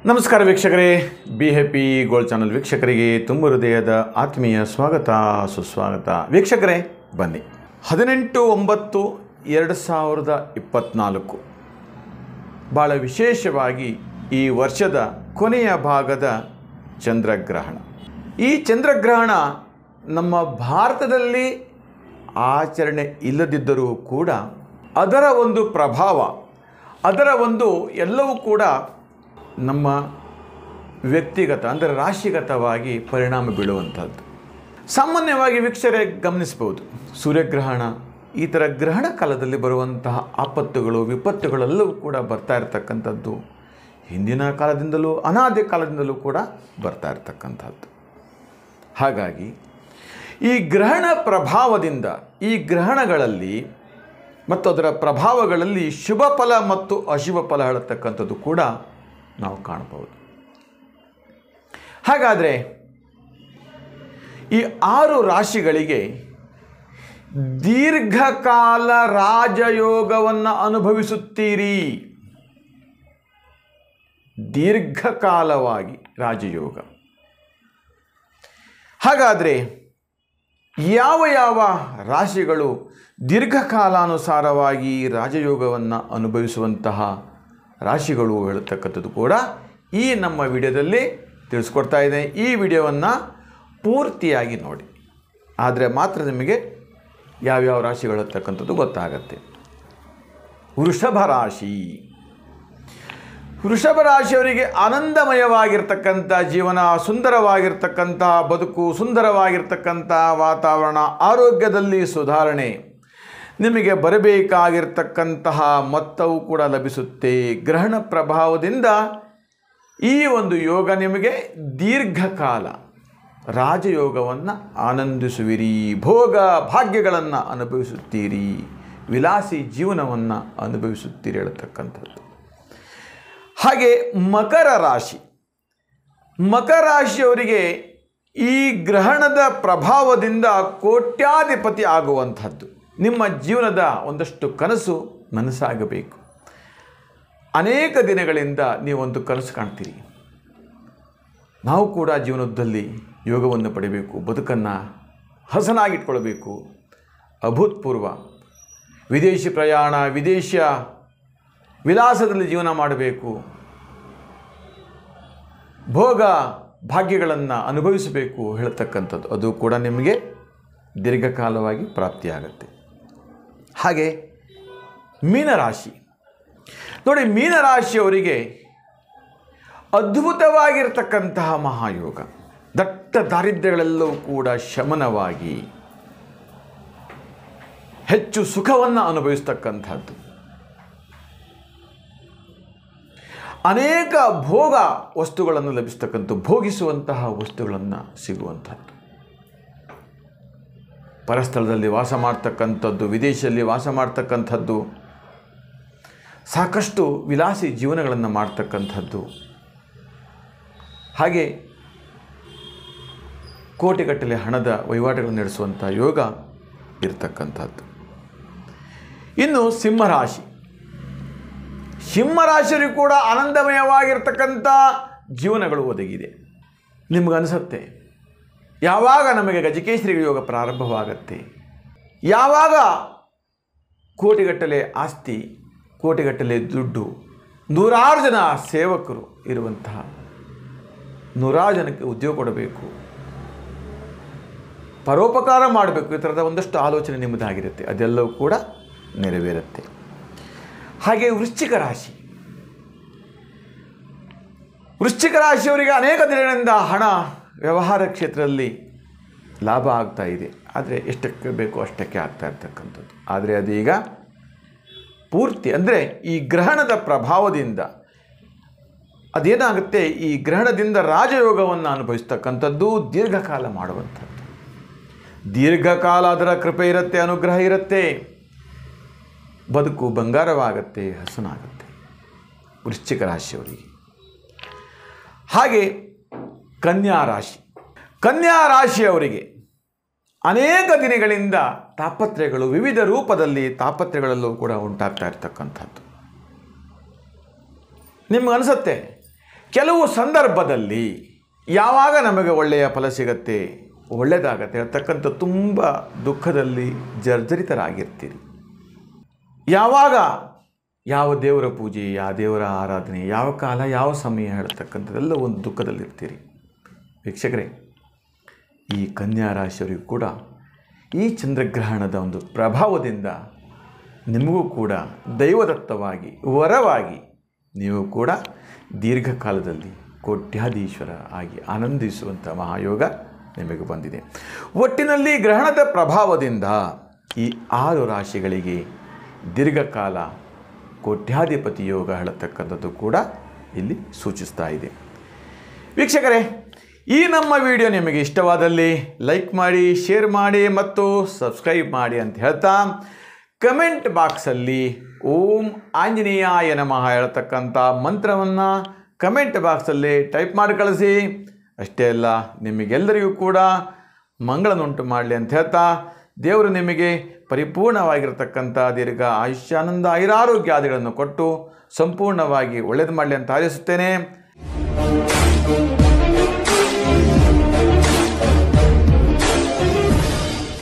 ನಮಸ್ಕಾರ ವೀಕ್ಷಕರೇ, be happy gold channel ವೀಕ್ಷಕರಿಗೆ ತುಂಬ ಹೃದಯದ ಆತ್ಮೀಯ ಸ್ವಾಗತ ಸುಸ್ವಾಗತ. ವೀಕ್ಷಕರೇ ಬನ್ನಿ, 18/9/2024 ಭಾಳ ವಿಶೇಷವಾಗಿ ಈ ವರ್ಷದ ಕೊನೆಯ ಭಾಗದ ಚಂದ್ರಗ್ರಹಣ. ಈ ಚಂದ್ರಗ್ರಹಣ ನಮ್ಮ ಭಾರತದಲ್ಲಿ ಆಚರಣೆ ಇಲ್ಲದಿದ್ದರೂ ಕೂಡ ಅದರ ಒಂದು ಪ್ರಭಾವ, ಅದರ ಒಂದು ಎಲ್ಲವೂ ಕೂಡ ನಮ್ಮ ವ್ಯಕ್ತಿಗತ ಅಂದರೆ ರಾಶಿಗತವಾಗಿ ಪರಿಣಾಮ ಬೀಳುವಂಥದ್ದು. ಸಾಮಾನ್ಯವಾಗಿ ವೀಕ್ಷಕರೇ ಗಮನಿಸ್ಬೋದು, ಸೂರ್ಯಗ್ರಹಣ ಈ ಥರ ಗ್ರಹಣ ಕಾಲದಲ್ಲಿ ಬರುವಂತಹ ಆಪತ್ತುಗಳು ವಿಪತ್ತುಗಳೆಲ್ಲವೂ ಕೂಡ ಬರ್ತಾ ಇರತಕ್ಕಂಥದ್ದು ಹಿಂದಿನ ಕಾಲದಿಂದಲೂ ಅನಾದಿ ಕಾಲದಿಂದಲೂ ಕೂಡ ಬರ್ತಾ ಇರತಕ್ಕಂಥದ್ದು. ಹಾಗಾಗಿ ಈ ಗ್ರಹಣ ಪ್ರಭಾವದಿಂದ ಈ ಗ್ರಹಣಗಳಲ್ಲಿ ಮತ್ತು ಅದರ ಪ್ರಭಾವಗಳಲ್ಲಿ ಶುಭ ಫಲ ಮತ್ತು ಅಶುಭ ಫಲ ಹೇಳತಕ್ಕಂಥದ್ದು ಕೂಡ ನಾವು ಕಾಣಬಹುದು. ಹಾಗಾದರೆ ಈ 6 ರಾಶಿಗಳಿಗೆ ದೀರ್ಘಕಾಲ ರಾಜಯೋಗವನ್ನು ಅನುಭವಿಸುತ್ತೀರಿ. ದೀರ್ಘಕಾಲವಾಗಿ ರಾಜಯೋಗ. ಹಾಗಾದರೆ ಯಾವ ಯಾವ ರಾಶಿಗಳು ದೀರ್ಘಕಾಲಾನುಸಾರವಾಗಿ ರಾಜಯೋಗವನ್ನು ಅನುಭವಿಸುವಂತಹ ರಾಶಿಗಳು ಹೇಳತಕ್ಕಂಥದ್ದು ಕೂಡ ಈ ನಮ್ಮ ವಿಡಿಯೋದಲ್ಲಿ ತಿಳಿಸ್ಕೊಡ್ತಾ ಇದೆ. ಈ ವಿಡಿಯೋವನ್ನು ಪೂರ್ತಿಯಾಗಿ ನೋಡಿ, ಆದರೆ ಮಾತ್ರ ನಿಮಗೆ ಯಾವ್ಯಾವ ರಾಶಿಗಳು ಹೇಳ್ತಕ್ಕಂಥದ್ದು ಗೊತ್ತಾಗತ್ತೆ. ವೃಷಭ ರಾಶಿ. ವೃಷಭ ರಾಶಿಯವರಿಗೆ ಆನಂದಮಯವಾಗಿರ್ತಕ್ಕಂಥ ಜೀವನ, ಸುಂದರವಾಗಿರ್ತಕ್ಕಂಥ ಬದುಕು, ಸುಂದರವಾಗಿರ್ತಕ್ಕಂಥ ವಾತಾವರಣ, ಆರೋಗ್ಯದಲ್ಲಿ ಸುಧಾರಣೆ, ನಿಮಗೆ ಬರಬೇಕಾಗಿರ್ತಕ್ಕಂತಹ ಮೊತ್ತವು ಕೂಡ ಲಭಿಸುತ್ತೆ. ಗ್ರಹಣ ಪ್ರಭಾವದಿಂದ ಈ ಒಂದು ಯೋಗ ನಿಮಗೆ ದೀರ್ಘಕಾಲ ರಾಜಯೋಗವನ್ನು ಆನಂದಿಸುವಿರಿ, ಭೋಗ ಭಾಗ್ಯಗಳನ್ನು ಅನುಭವಿಸುತ್ತೀರಿ, ವಿಲಾಸಿ ಜೀವನವನ್ನು ಅನುಭವಿಸುತ್ತೀರಿ ಹೇಳ್ತಕ್ಕಂಥದ್ದು. ಹಾಗೆ ಮಕರ ರಾಶಿ. ಮಕರ ರಾಶಿಯವರಿಗೆ ಈ ಗ್ರಹಣದ ಪ್ರಭಾವದಿಂದ ಕೋಟ್ಯಾಧಿಪತಿ ಆಗುವಂಥದ್ದು. ನಿಮ್ಮ ಜೀವನದ ಒಂದಷ್ಟು ಕನಸು ನನಸಾಗಬೇಕು. ಅನೇಕ ದಿನಗಳಿಂದ ನೀವೊಂದು ಕನಸು ಕಾಣ್ತೀರಿ, ನಾವು ಕೂಡ ಜೀವನದಲ್ಲಿ ಯೋಗವನ್ನು ಪಡೆಯಬೇಕು, ಬದುಕನ್ನು ಹಸನಾಗಿಟ್ಕೊಳ್ಬೇಕು, ಅಭೂತಪೂರ್ವ ವಿದೇಶಿ ಪ್ರಯಾಣ, ವಿದೇಶ ವಿಲಾಸದಲ್ಲಿ ಜೀವನ ಮಾಡಬೇಕು, ಭೋಗ ಭಾಗ್ಯಗಳನ್ನು ಅನುಭವಿಸಬೇಕು ಹೇಳ್ತಕ್ಕಂಥದ್ದು. ಅದು ಕೂಡ ನಿಮಗೆ ದೀರ್ಘಕಾಲವಾಗಿ ಪ್ರಾಪ್ತಿಯಾಗತ್ತೆ. ಹಾಗೆ ಮೀನರಾಶಿ ನೋಡಿ, ಮೀನರಾಶಿಯವರಿಗೆ ಅದ್ಭುತವಾಗಿರ್ತಕ್ಕಂತಹ ಮಹಾಯೋಗ. ದಟ್ಟ ದಾರಿದ್ರ್ಯಗಳೆಲ್ಲವೂ ಕೂಡ ಶಮನವಾಗಿ ಹೆಚ್ಚು ಸುಖವನ್ನು ಅನುಭವಿಸ್ತಕ್ಕಂಥದ್ದು, ಅನೇಕ ಭೋಗ ವಸ್ತುಗಳನ್ನು ಲಭಿಸ್ತಕ್ಕಂಥ, ಭೋಗಿಸುವಂತಹ ವಸ್ತುಗಳನ್ನು ಸಿಗುವಂಥದ್ದು, ಪರಸ್ಥಳದಲ್ಲಿ ವಾಸ ಮಾಡ್ತಕ್ಕಂಥದ್ದು, ವಿದೇಶದಲ್ಲಿ ವಾಸ ಮಾಡ್ತಕ್ಕಂಥದ್ದು, ಸಾಕಷ್ಟು ವಿಲಾಸಿ ಜೀವನಗಳನ್ನು ಮಾಡ್ತಕ್ಕಂಥದ್ದು, ಹಾಗೆ ಕೋಟಿಗಟ್ಟಲೆ ಹಣದ ವಹಿವಾಟುಗಳನ್ನು ನಡೆಸುವಂಥ ಯೋಗ ಇರತಕ್ಕಂಥದ್ದು. ಇನ್ನು ಸಿಂಹರಾಶಿ. ಸಿಂಹರಾಶಿಯರಿಗೂ ಕೂಡ ಆನಂದಮಯವಾಗಿರ್ತಕ್ಕಂಥ ಜೀವನಗಳು ಒದಗಿದೆ. ನಿಮಗನಿಸುತ್ತೆ, ಯಾವಾಗ ನಮಗೆ ಗಜಕೇಸರಿ ಯೋಗ ಪ್ರಾರಂಭವಾಗತ್ತೆ, ಯಾವಾಗ ಕೋಟಿಗಟ್ಟಲೆ ಆಸ್ತಿ, ಕೋಟಿಗಟ್ಟಲೆ ದುಡ್ಡು, 100 ಜನ ಸೇವಕರು ಇರುವಂತಹ 100 ಜನಕ್ಕೆ ಉದ್ಯೋಗ ಕೊಡಬೇಕು, ಪರೋಪಕಾರ ಮಾಡಬೇಕು, ಈ ಥರದ ಒಂದಷ್ಟು ಆಲೋಚನೆ ನಿಮ್ಮದಾಗಿರುತ್ತೆ, ಅದೆಲ್ಲವೂ ಕೂಡ ನೆರವೇರುತ್ತೆ. ಹಾಗೆ ವೃಶ್ಚಿಕ ರಾಶಿ. ವೃಶ್ಚಿಕ ರಾಶಿಯವರಿಗೆ ಅನೇಕ ದಿನಗಳಿಂದ ಹಣ ವ್ಯವಹಾರ ಕ್ಷೇತ್ರದಲ್ಲಿ ಲಾಭ ಆಗ್ತಾ ಇದೆ, ಆದರೆ ಎಷ್ಟಕ್ಕೆ ಬೇಕೋ ಅಷ್ಟಕ್ಕೆ ಆಗ್ತಾ ಇರ್ತಕ್ಕಂಥದ್ದು. ಆದರೆ ಅದೀಗ ಪೂರ್ತಿ ಅಂದರೆ ಈ ಗ್ರಹಣದ ಪ್ರಭಾವದಿಂದ ಅದೇನಾಗುತ್ತೆ, ಈ ಗ್ರಹಣದಿಂದ ರಾಜಯೋಗವನ್ನು ಅನುಭವಿಸ್ತಕ್ಕಂಥದ್ದು, ದೀರ್ಘಕಾಲ ಮಾಡುವಂಥದ್ದು. ದೀರ್ಘಕಾಲ ಅದರ ಕೃಪೆ ಇರುತ್ತೆ, ಅನುಗ್ರಹ ಇರುತ್ತೆ, ಬದುಕು ಬಂಗಾರವಾಗುತ್ತೆ, ಹಸನಾಗುತ್ತೆ ವೃಶ್ಚಿಕ ರಾಶಿಯವರಿಗೆ. ಹಾಗೆ ಕನ್ಯಾ ರಾಶಿ. ಕನ್ಯಾ ರಾಶಿಯವರಿಗೆ ಅನೇಕ ದಿನಗಳಿಂದ ತಾಪತ್ರಯಗಳು, ವಿವಿಧ ರೂಪದಲ್ಲಿ ತಾಪತ್ರಯಗಳಲ್ಲೂ ಕೂಡ ಉಂಟಾಗ್ತಾ ಇರ್ತಕ್ಕಂಥದ್ದು. ನಿಮ್ಗೆ ಅನಿಸುತ್ತೆ ಕೆಲವು ಸಂದರ್ಭದಲ್ಲಿ ಯಾವಾಗ ನಮಗೆ ಒಳ್ಳೆಯ ಫಲ ಸಿಗತ್ತೆ, ಒಳ್ಳೆಯದಾಗತ್ತೆ ಹೇಳ್ತಕ್ಕಂಥ ತುಂಬ ದುಃಖದಲ್ಲಿ ಜರ್ಜರಿತರಾಗಿರ್ತೀರಿ. ಯಾವಾಗ ಯಾವ ದೇವರ ಪೂಜೆ, ಯಾವ ದೇವರ ಆರಾಧನೆ, ಯಾವ ಕಾಲ, ಯಾವ ಸಮಯ ಹೇಳ್ತಕ್ಕಂಥದ್ದೆಲ್ಲ ಒಂದು ದುಃಖದಲ್ಲಿರ್ತೀರಿ. ವೀಕ್ಷಕರೇ, ಈ ಕನ್ಯಾ ರಾಶಿಯವರಿಗೂ ಕೂಡ ಈ ಚಂದ್ರಗ್ರಹಣದ ಒಂದು ಪ್ರಭಾವದಿಂದ ನಿಮಗೂ ಕೂಡ ದೈವದತ್ತವಾಗಿ ವರವಾಗಿ ನೀವು ಕೂಡ ದೀರ್ಘಕಾಲದಲ್ಲಿ ಕೋಟ್ಯಾಧೀಶ್ವರ ಆಗಿ ಆನಂದಿಸುವಂಥ ಮಹಾಯೋಗ ನಿಮಗೆ ಬಂದಿದೆ. ಒಟ್ಟಿನಲ್ಲಿ ಗ್ರಹಣದ ಪ್ರಭಾವದಿಂದ ಈ 6 ರಾಶಿಗಳಿಗೆ ದೀರ್ಘಕಾಲ ಕೋಟ್ಯಾಧಿಪತಿ ಯೋಗ ಹೇಳತಕ್ಕಂಥದ್ದು ಕೂಡ ಇಲ್ಲಿ ಸೂಚಿಸ್ತಾ ಇದೆ. ವೀಕ್ಷಕರೇ, ಈ ನಮ್ಮ ವಿಡಿಯೋ ನಿಮಗೆ ಇಷ್ಟವಾದಲ್ಲಿ ಲೈಕ್ ಮಾಡಿ, ಶೇರ್ ಮಾಡಿ ಮತ್ತು ಸಬ್ಸ್ಕ್ರೈಬ್ ಮಾಡಿ ಅಂತ ಹೇಳ್ತಾ ಕಮೆಂಟ್ ಬಾಕ್ಸಲ್ಲಿ ಓಂ ಆಂಜನೇಯಾಯ ನಮಃ ಹೇಳ್ತಕ್ಕಂಥ ಮಂತ್ರವನ್ನು ಕಮೆಂಟ್ ಬಾಕ್ಸಲ್ಲಿ ಟೈಪ್ ಮಾಡಿ ಕಳಿಸಿ. ಅಷ್ಟೇ ಅಲ್ಲ, ನಿಮಗೆಲ್ಲರಿಗೂ ಕೂಡ ಮಂಗಳನುಂಟು ಮಾಡಲಿ ಅಂತ ಹೇಳ್ತಾ ದೇವರು ನಿಮಗೆ ಪರಿಪೂರ್ಣವಾಗಿರತಕ್ಕಂಥ ದೀರ್ಘ ಆಯುಷ್ಯಾನಂದ ಐರಾರೋಗ್ಯಾದಿಗಳನ್ನು ಕೊಟ್ಟು ಸಂಪೂರ್ಣವಾಗಿ ಒಳ್ಳೆಯದು ಮಾಡಲಿ ಅಂತ ಹಾರೈಸುತ್ತೇನೆ.